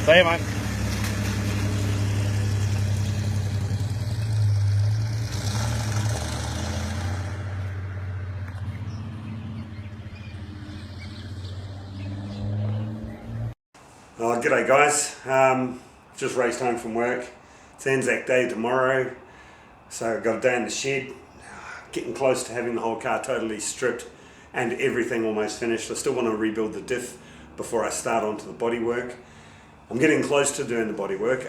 See you, mate. Oh, g'day guys, just raced home from work. It's Anzac Day tomorrow, so I've got a day in the shed, getting close to having the whole car totally stripped and everything almost finished. I still want to rebuild the diff before I start onto the bodywork. I'm getting close to doing the bodywork.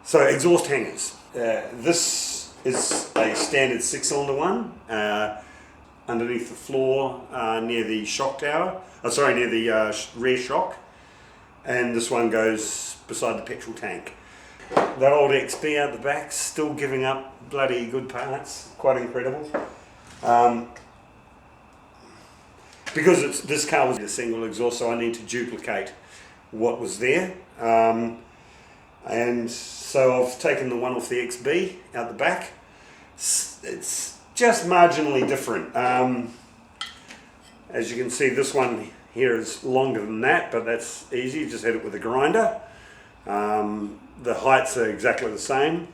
So exhaust hangers. This is a standard 6-cylinder one. Underneath the floor near the shock tower, near the rear shock, and this one goes beside the petrol tank. That old XB out the back, still giving up bloody good parts, quite incredible. Because this car was a single exhaust, so I need to duplicate what was there. And so I've taken the one off the XB out the back. It's just marginally different. As you can see, this one here is longer than that, but that's easy. You just hit it with a grinder. The heights are exactly the same.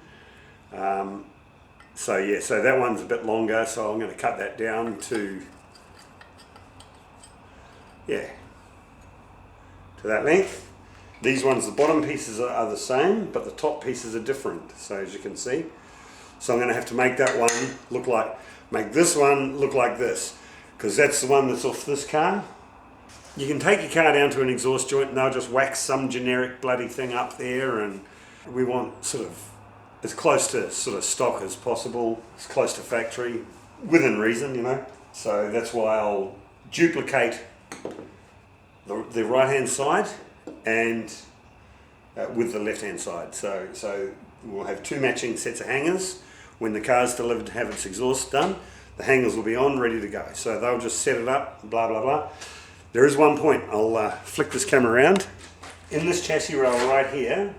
So that one's a bit longer, so I'm going to cut that down to that length. These ones, the bottom pieces are the same, but the top pieces are different, so as you can see. So I'm going to have to make that one make this one look like this, because that's the one that's off this car. You can take your car down to an exhaust joint and they'll just wax some generic bloody thing up there, and we want sort of as close to sort of stock as possible, as close to factory, within reason, you know. So that's why I'll duplicate the right hand side and with the left hand side. So we'll have two matching sets of hangers. When the car's delivered to have its exhaust done, the hangers will be on, ready to go. So they'll just set it up, blah, blah, blah. There is one point. I'll flick this camera around. In this chassis rail right here,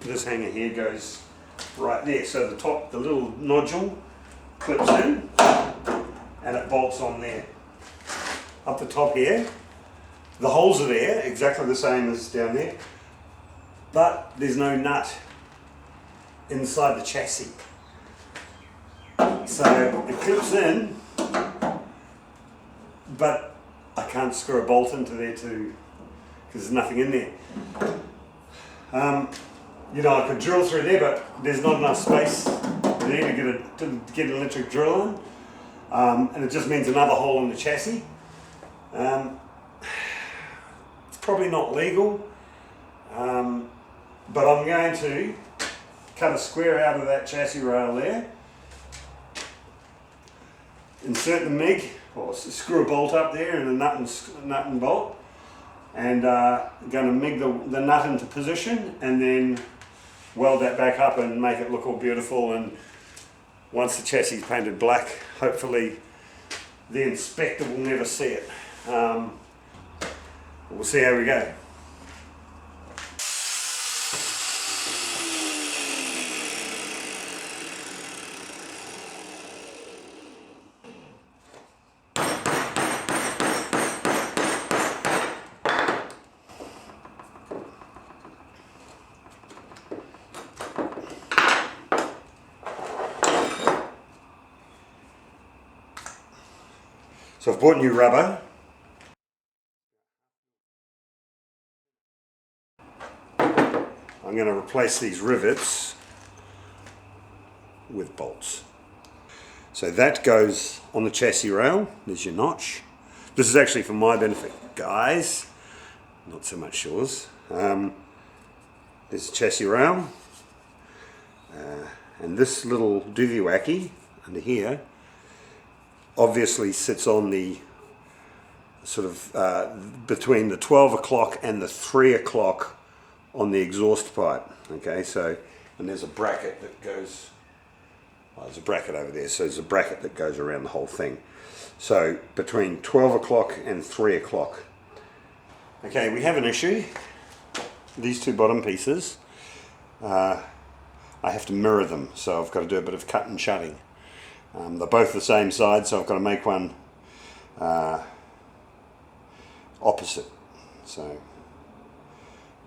this hanger here goes right there. So the little nodule clips in and it bolts on there. Up the top here, the holes are there, exactly the same as down there, but there's no nut inside the chassis. So it clips in, but I can't screw a bolt into there because there's nothing in there. I could drill through there, but there's not enough space there to get an electric drill in, and it just means another hole in the chassis. It's probably not legal, but I'm going to cut a square out of that chassis rail there, insert the MIG, or screw a bolt up there and a nut and bolt, and going to MIG the nut into position and then weld that back up and make it look all beautiful. And once the chassis is painted black, hopefully the inspector will never see it. We'll see how we go. So I've bought new rubber. I'm going to replace these rivets with bolts. So that goes on the chassis rail. There's your notch. This is actually for my benefit, guys, not so much yours. There's the chassis rail, and this little doohy-wacky under here obviously sits on the sort of between the 12 o'clock and the 3 o'clock on the exhaust pipe. Okay, so, and there's a bracket that goes, there's a bracket over there, so there's a bracket that goes around the whole thing. So between 12 o'clock and 3 o'clock. Okay, we have an issue. These two bottom pieces, I have to mirror them, so I've got to do a bit of cut and shutting. They're both the same side, so I've got to make one opposite. So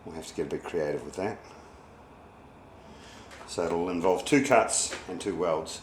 We'll have to get a bit creative with that. So it'll involve 2 cuts and 2 welds.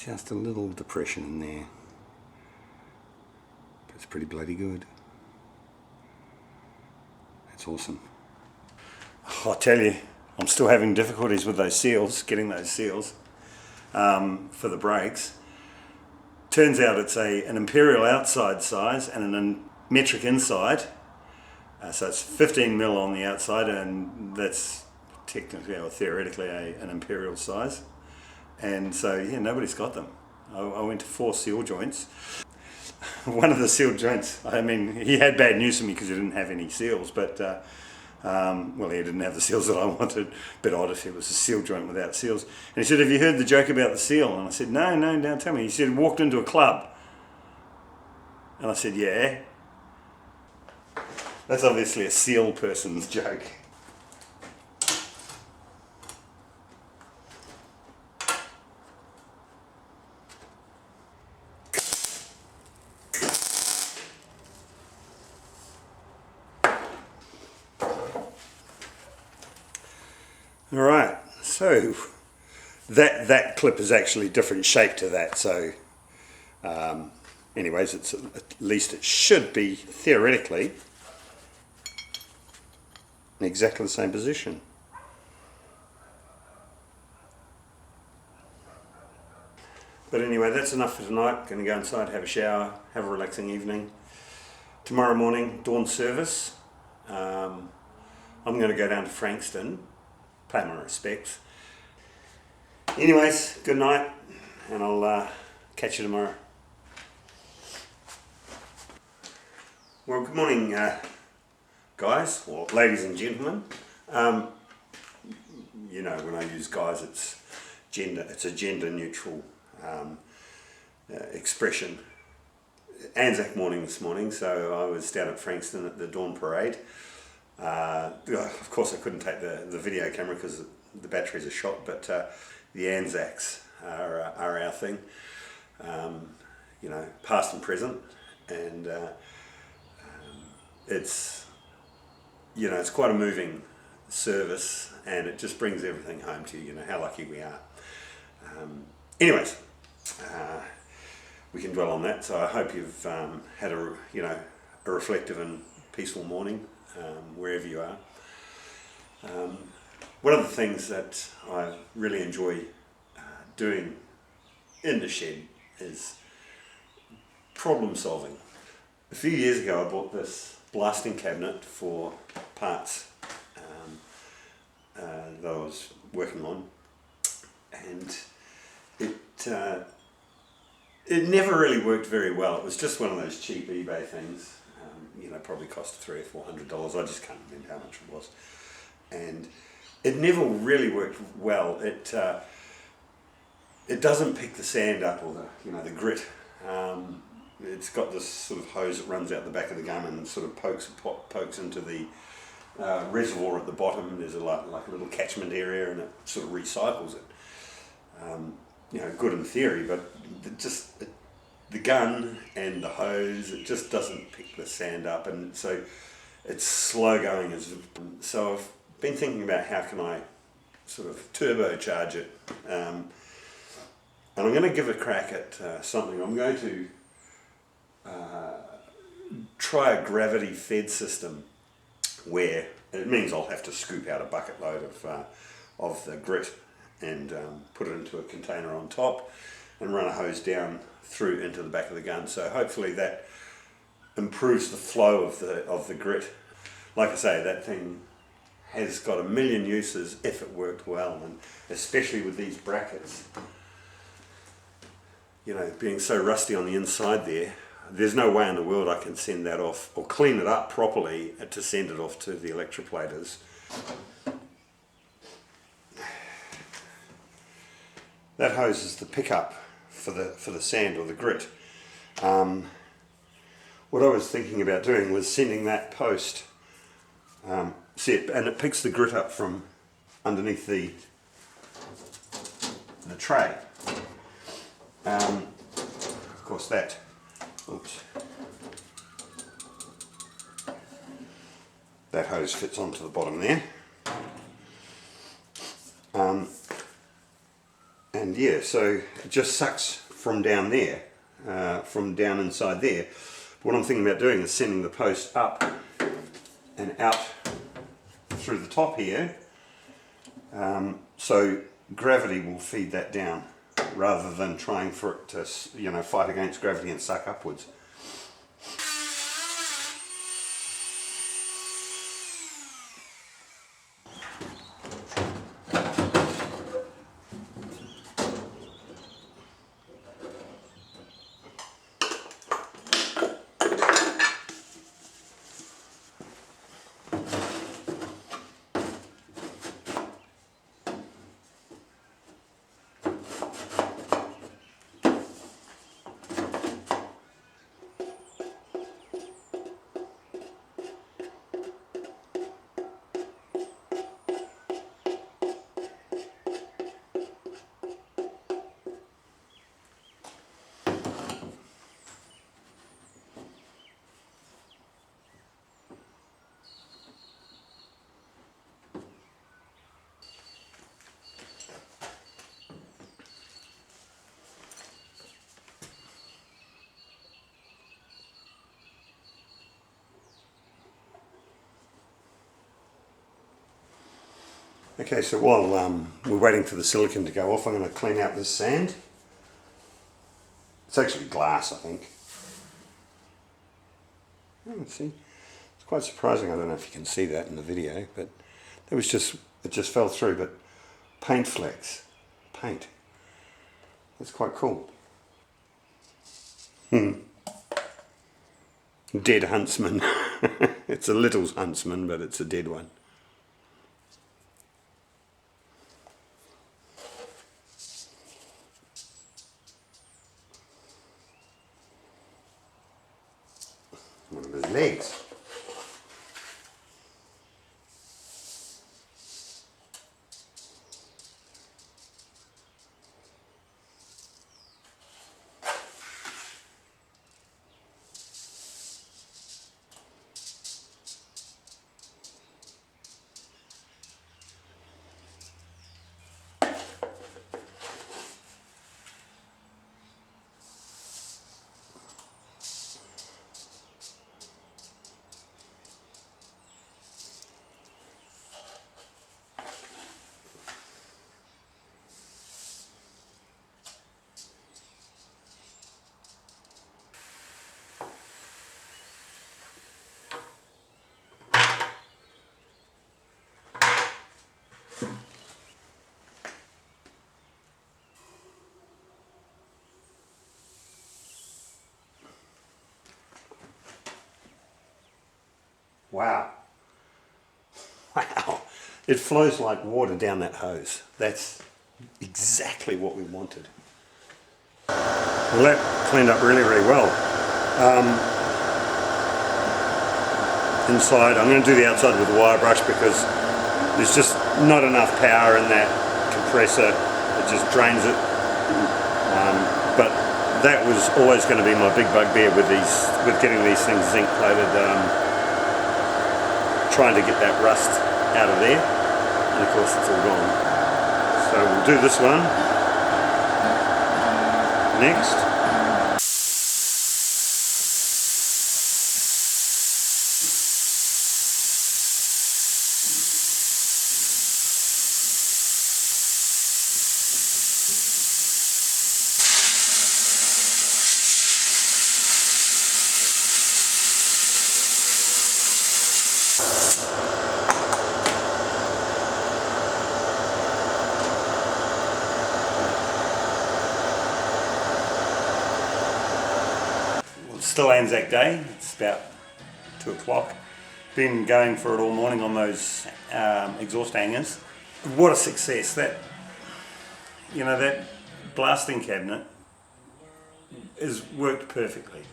Just a little depression in there, but it's pretty bloody good. That's awesome. I'll tell you, I'm still having difficulties with those seals, getting those seals for the brakes. Turns out it's an imperial outside size and an metric inside, so it's 15mm on the outside, and that's technically or theoretically an imperial size. And so, yeah, nobody's got them. I went to 4 seal joints. One of the seal joints, I mean, he had bad news for me because he didn't have any seals, but, well, he didn't have the seals that I wanted. Bit odd if it was a seal joint without seals. And he said, have you heard the joke about the seal? And I said, no, don't tell me. He said, walked into a club. And I said, yeah. That's obviously a seal person's joke. All right, so that clip is actually a different shape to that. So, anyways, it's at least it should be theoretically in exactly the same position. But anyway, that's enough for tonight. Going to go inside, have a shower, have a relaxing evening. Tomorrow morning, dawn service. I'm going to go down to Frankston, pay my respects. Anyways, good night, and I'll catch you tomorrow. Well, good morning, guys, or ladies and gentlemen. You know, when I use guys, it's a gender neutral expression. Anzac morning this morning, so I was down at Frankston at the dawn parade. Of course I couldn't take the video camera because the batteries are shot, but the Anzacs are our thing, you know, past and present, and it's, you know, it's quite a moving service, and it just brings everything home to you, you know, how lucky we are. Anyways, we can dwell on that, so I hope you've had a reflective and peaceful morning. Wherever you are. One of the things that I really enjoy doing in the shed is problem solving. A few years ago I bought this blasting cabinet for parts that I was working on, and it never really worked very well. It was just one of those cheap eBay things. probably cost $300 or $400. I just can't remember how much it was. And it never really worked well. It doesn't pick the sand up or the grit. It's got this sort of hose that runs out the back of the gun and sort of pokes into the reservoir at the bottom. There's like a little catchment area, and it sort of recycles it. Good in theory, but the gun and the hose, it just doesn't pick the sand up, and so it's slow going. So I've been thinking about how can I sort of turbocharge it, and I'm going to give a crack at something. I'm going to try a gravity fed system, where it means I'll have to scoop out a bucket load of the grit and put it into a container on top and run a hose down through into the back of the gun. So hopefully that improves the flow of the grit. Like I say, that thing has got a million uses if it worked well, and especially with these brackets, being so rusty on the inside there's no way in the world I can send that off or clean it up properly to send it off to the electroplaters. That hose is the pickup for the sand or the grit. What I was thinking about doing was sending that post, and it picks the grit up from underneath the tray. Of course that hose fits onto the bottom there. And yeah, so it just sucks from down there, from down inside there. What I'm thinking about doing is sending the post up and out through the top here, so gravity will feed that down rather than trying for it to fight against gravity and suck upwards. Okay, so while we're waiting for the silicon to go off, I'm going to clean out this sand. It's actually glass, I think. Oh, see, it's quite surprising. I don't know if you can see that in the video, but it just fell through. But paint flecks, paint. That's quite cool. Dead huntsman. It's a little huntsman, but it's a dead one. One of his legs. Wow. Wow. It flows like water down that hose. That's exactly what we wanted. Well, that cleaned up really, really well. Inside, I'm going to do the outside with a wire brush because there's just not enough power in that compressor. It just drains it. But that was always going to be my big bugbear with getting these things zinc plated. Trying to get that rust out of there, and of course it's all gone. So we'll do this one next. Still Anzac Day, it's about 2 o'clock. Been going for it all morning on those exhaust hangers. What a success. That blasting cabinet has worked perfectly.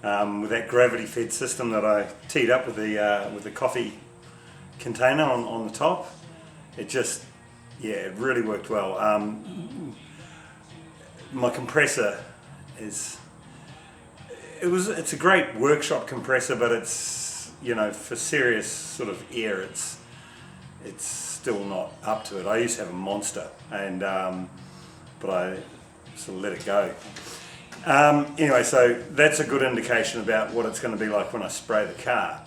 With that gravity fed system that I teed up with the coffee container on the top, it just, it really worked well. My compressor is, it's a great workshop compressor, but it's, for serious sort of air, it's still not up to it. I used to have a monster, and but I sort of let it go. Anyway, so that's a good indication about what it's going to be like when I spray the car.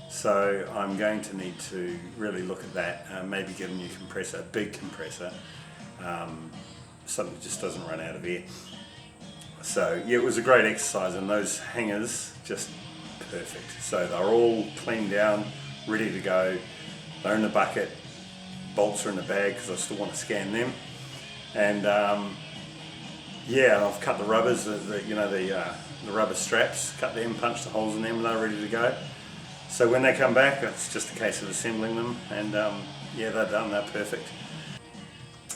So I'm going to need to really look at that, maybe get a new compressor, a big compressor, something that just doesn't run out of air. So yeah, it was a great exercise, and those hangers just perfect. So they're all cleaned down, ready to go. They're in the bucket, bolts are in the bag because I still want to scan them. And I've cut the rubbers, the rubber straps, cut them, punched the holes in them, and they're ready to go. So when they come back, it's just a case of assembling them, and they're done, they're perfect.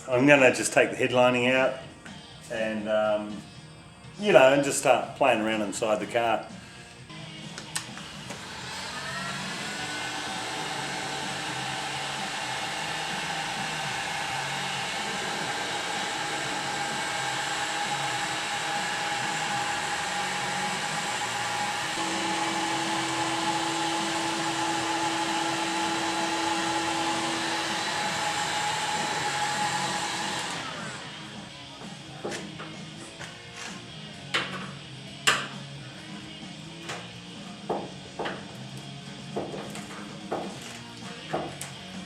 I'm going to just take the headlining out and and just start playing around inside the car.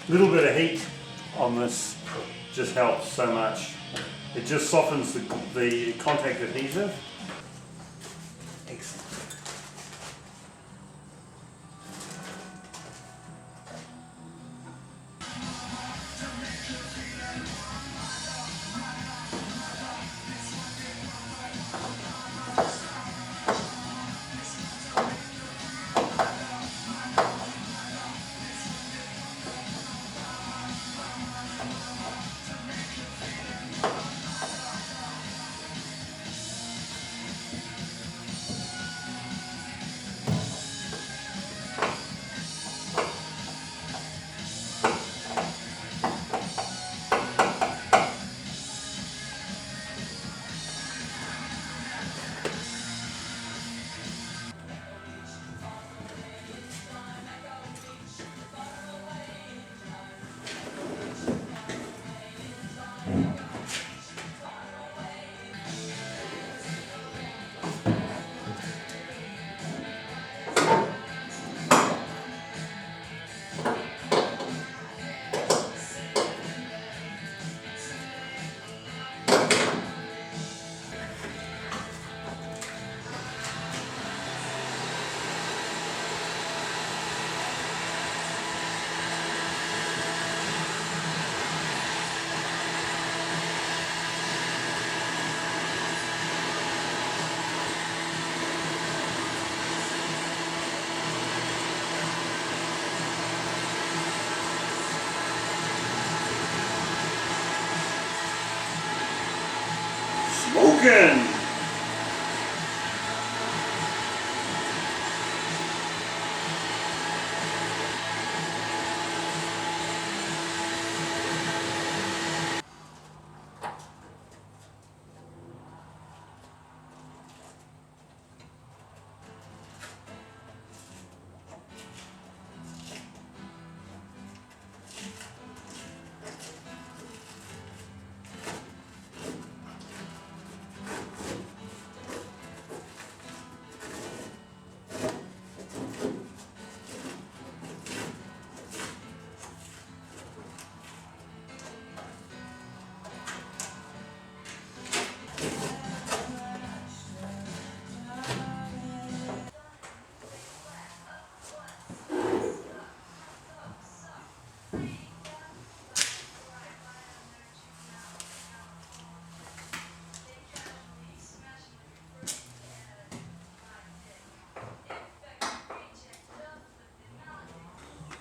A little bit of heat on this just helps so much. It just softens the contact adhesive. Excellent. cooking.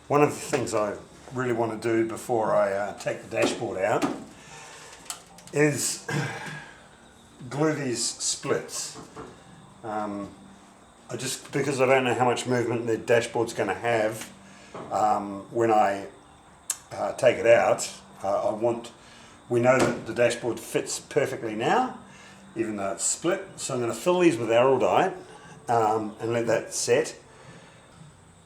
One of the things I really want to do before I take the dashboard out is glue these splits. Because I don't know how much movement the dashboard's going to have when I take it out. We know that the dashboard fits perfectly now, even though it's split. So I'm going to fill these with araldite and let that set.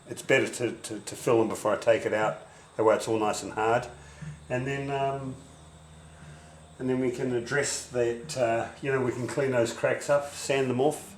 It's better to fill them before I take it out. That way it's all nice and hard. And then we can address that, we can clean those cracks up, sand them off.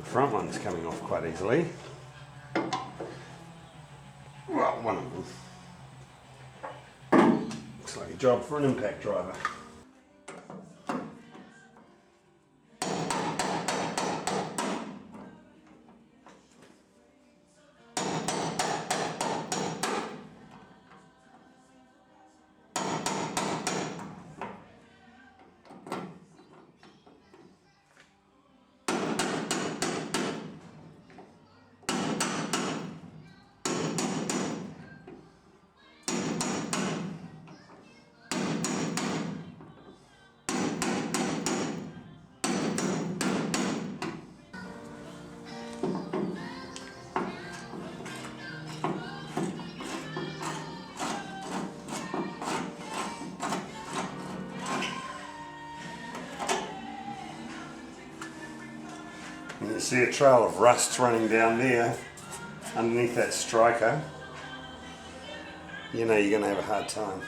Front one's coming off quite easily. Well, one of them. Looks like a job for an impact driver. And you see a trail of rust running down there underneath that striker. You know you're going to have a hard time.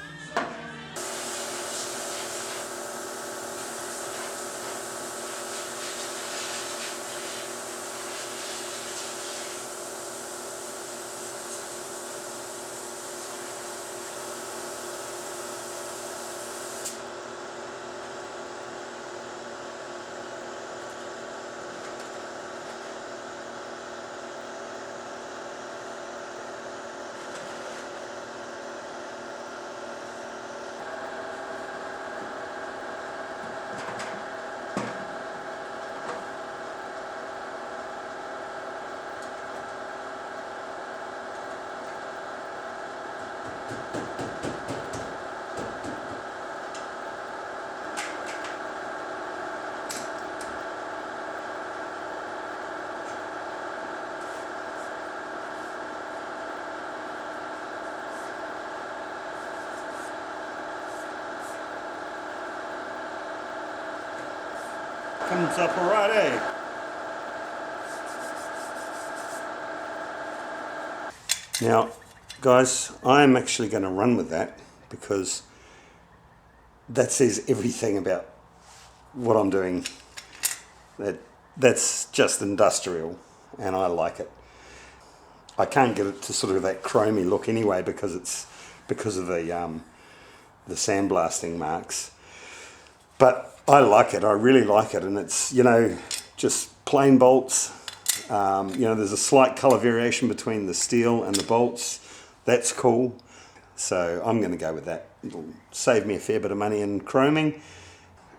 Comes up alright, eh? Now, guys, I'm actually going to run with that because that says everything about what I'm doing. That's just industrial, and I like it. I can't get it to sort of that chromy look anyway because of the sandblasting marks. But I like it. I really like it, and it's, you know, just plain bolts. You know, there's a slight color variation between the steel and the bolts. That's cool. So I'm going to go with that. It'll save me a fair bit of money in chroming.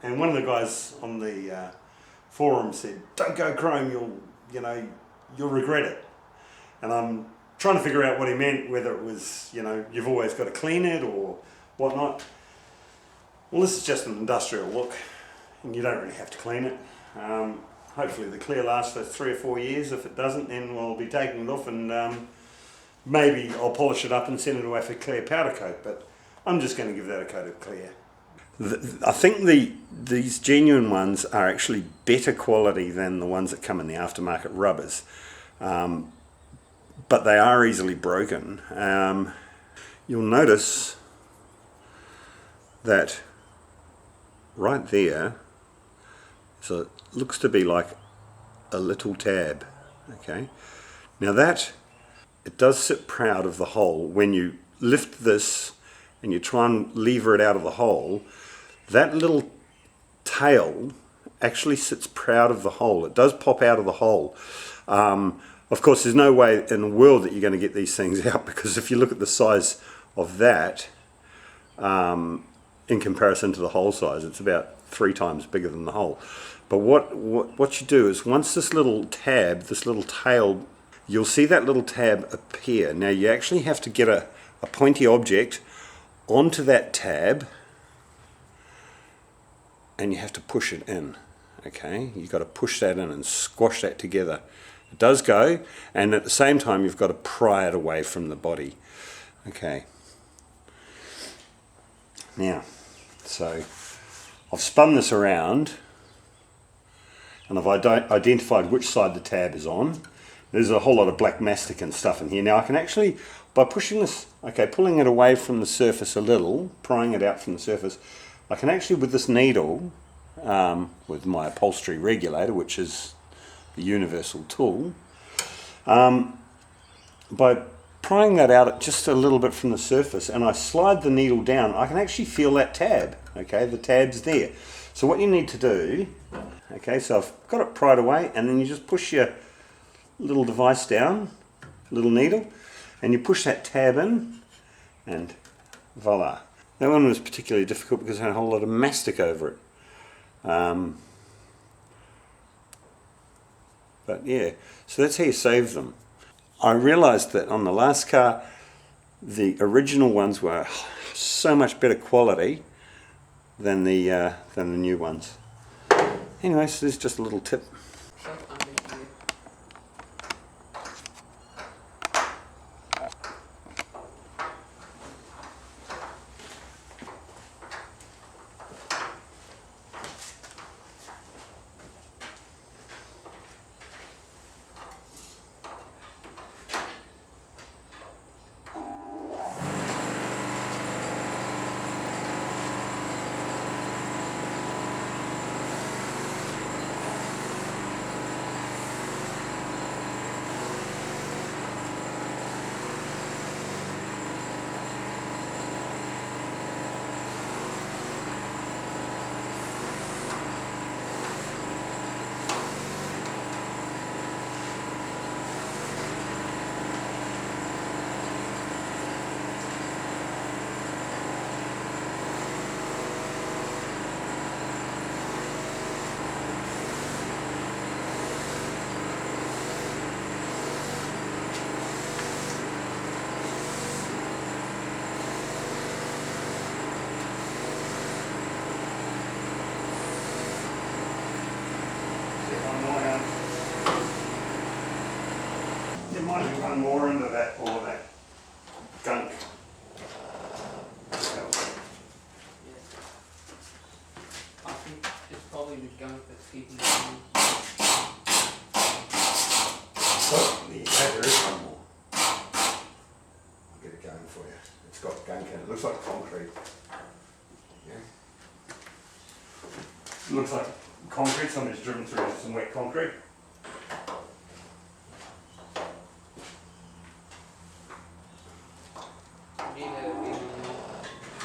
And one of the guys on the forum said, "Don't go chrome. You'll regret it." And I'm trying to figure out what he meant, whether it was, you know, you've always got to clean it or whatnot. Well, this is just an industrial look, and you don't really have to clean it. Hopefully the clear lasts for 3 or 4 years. If it doesn't, then we'll be taking it off, and maybe I'll polish it up and send it away for clear powder coat, but I'm just going to give that a coat of clear. I think these genuine ones are actually better quality than the ones that come in the aftermarket rubbers, but they are easily broken. You'll notice that right there, so it looks to be like a little tab. Okay, now that it does sit proud of the hole. When you lift this and you try and lever it out of the hole, that little tail actually sits proud of the hole. It does pop out of the hole. Of course, there's no way in the world that you're going to get these things out, because if you look at the size of that, in comparison to the hole size, it's about 3 times bigger than the hole. But what you do is, once this little tab, this little tail, you'll see that little tab appear. Now you actually have to get a pointy object onto that tab, and you have to push it in. Okay, you've got to push that in and squash that together. It does go, and at the same time you've got to pry it away from the body. Okay. Now, so I've spun this around, and I've identified which side the tab is on. There's a whole lot of black mastic and stuff in here. Now I can actually, by pushing this, okay, pulling it away from the surface a little, prying it out from the surface, I can actually, with this needle, with my upholstery regulator, which is the universal tool, by prying that out just a little bit from the surface, and I slide the needle down, I can actually feel that tab. Okay, the tab's there. So what you need to do, okay, so I've got it pried away, and then you just push your little device down, little needle, and you push that tab in, and voila. That one was particularly difficult because it had a whole lot of mastic over it. But yeah, so that's how you save them. I realized that on the last car, the original ones were so much better quality than the new ones. Anyway, so there's just a little tip. might be one more into that, all of that gunk. Yeah. I think it's probably the gunk that's keeping it on. Oh, there you go, there is one more. I'll get it going for you. It's got gunk in it. It looks like concrete. Yeah. It looks like concrete. Somebody's driven through some wet concrete.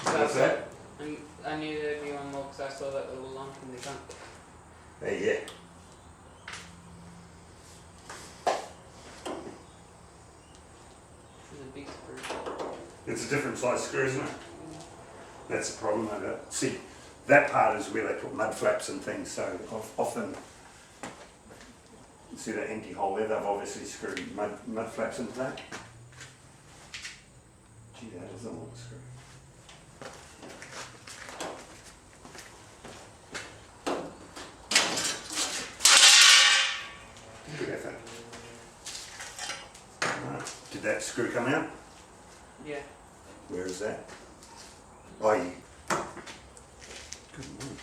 What's that? I needed to be one more because I saw that little lump in the gunk. Yeah. It's a big screw. It's a different size screw, isn't it? That's the problem with it. See, that part is where they put mud flaps and things, so often, see that empty hole there, they've obviously screwed mud flaps into that. Gee, that is a long screw. Good effort. Right. Did that screw come out? Yeah. Where is that? Oh, you. Good morning.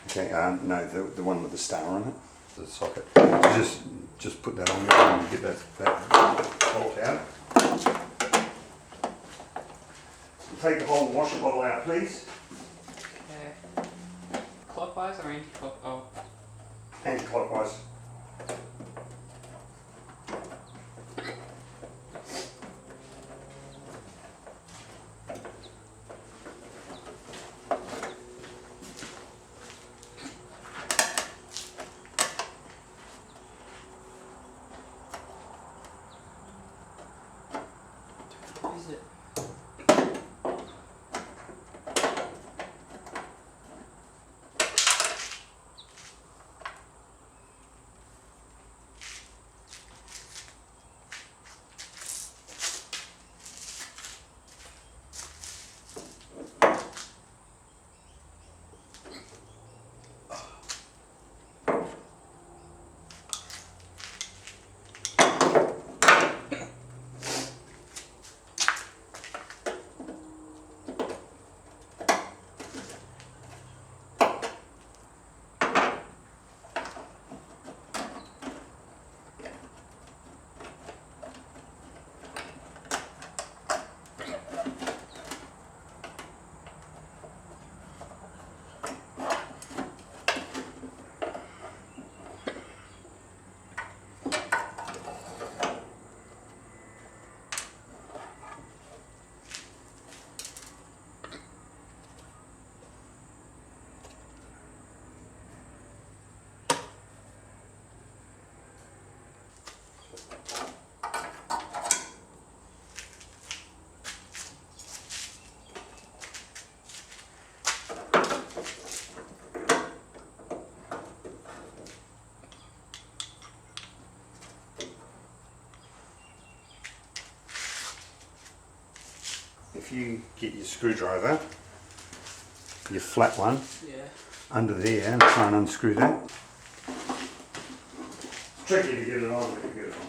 Okay, no, the one with the star on it, the socket. Just put that on there and get that bolt out. Take the whole washer bottle out, please. Okay. Clockwise or anti-clockwise? Oh. Anti-clockwise. What is it? If you get your screwdriver, your flat one, under there and try and unscrew that. It's tricky to get it on, but you get it on.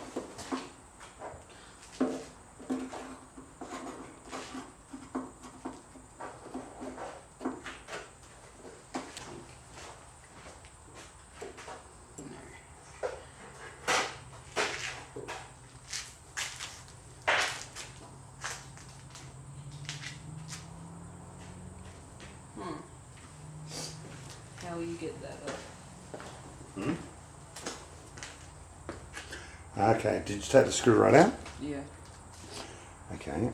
Hmm? Okay, did you take the screw right out? Yeah. Okay.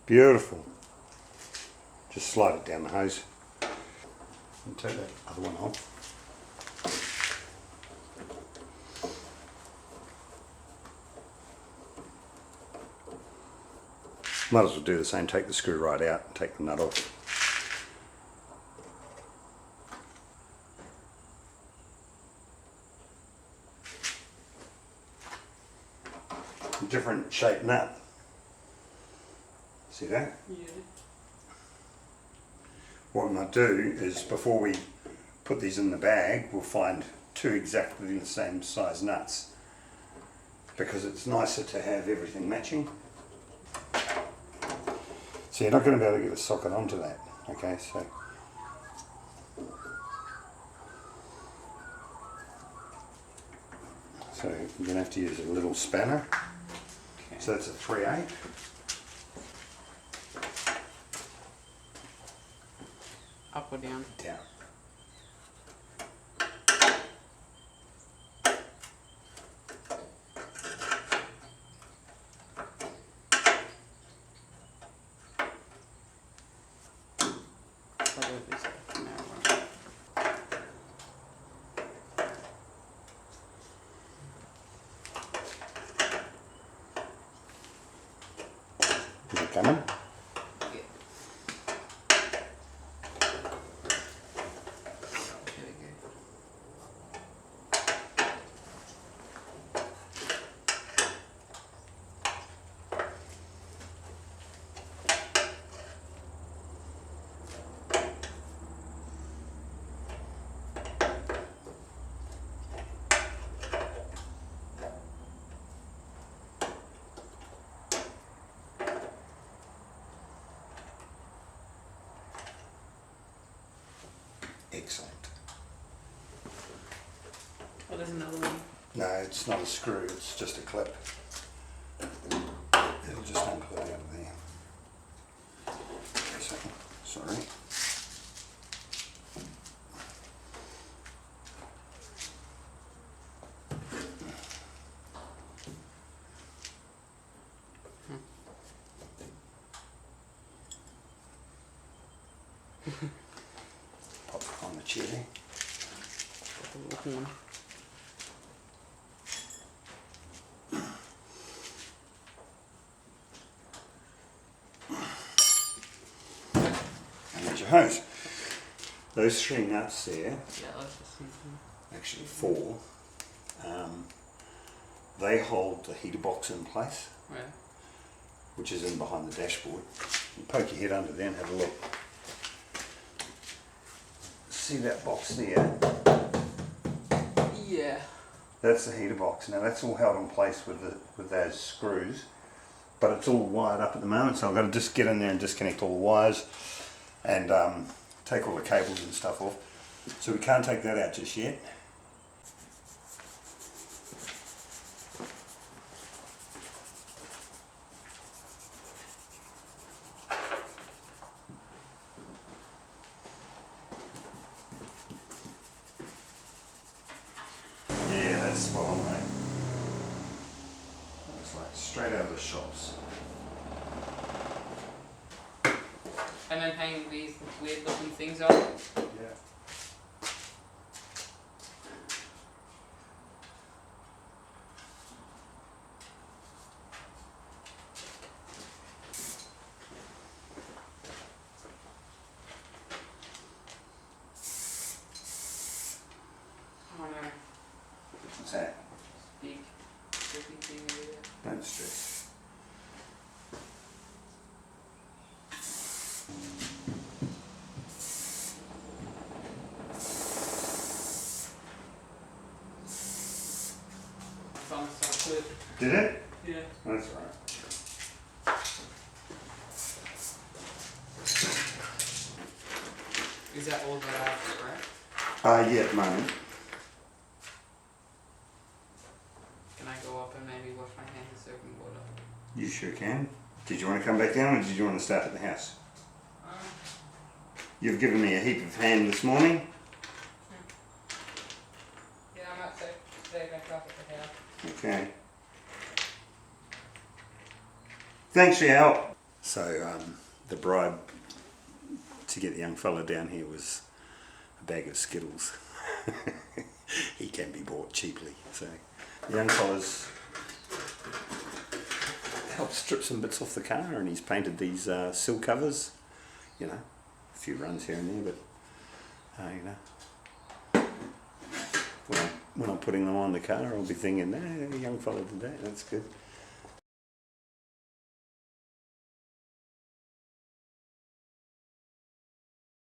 Beautiful. Just slide it down the hose. And take that other one off. Might as well do the same, take the screw right out and take the nut off. Different shape nut. See that? Yeah. What we might do is before we put these in the bag, we'll find two exactly the same size nuts because it's nicer to have everything matching. So you're not going to be able to get a socket onto that, okay? So you're going to have to use a little spanner. Okay. So that's a 3/8. Up or down? Down. Is it coming? Excellent. Oh, there's another one. No, it's not a screw, it's just a clip. It'll just unclip out of there. So, sorry. Pop it on the chair. Horn. And there's your hose. Those three nuts there, Yeah, that's the same thing. actually four, they hold the heater box in place, Yeah. which is in behind the dashboard. You poke your head under there and have a look. See that box there? Yeah. That's the heater box. Now that's all held in place with those screws, but it's all wired up at the moment, so I've got to just get in there and disconnect all the wires and take all the cables and stuff off. So we can't take that out just yet. Yeah, that's spot on, mate. Looks like straight out of the shops. And then hang these weird looking things on. Yeah. Oh no. What's that? Big looking thing over there. Don't stress. Found stuff to Did it? Yeah. That's all right. Is that all that I have to scrap? Yeah, at the moment. Can I go up and maybe wash my hands in soapy water? You sure can. Did you want to come back down or did you want to start at the house? You've given me a heap of hand this morning. Yeah, I might stay back up at the house. Okay. Thanks for your help. So the bribe to get the young fella down here was a bag of Skittles. He can be bought cheaply. So the young fella's helped strip some bits off the car, and he's painted these sill covers. You know, a few runs here and there, but you know, when I'm putting them on the car, I'll be thinking, "Hey, the young fella did that. That's good."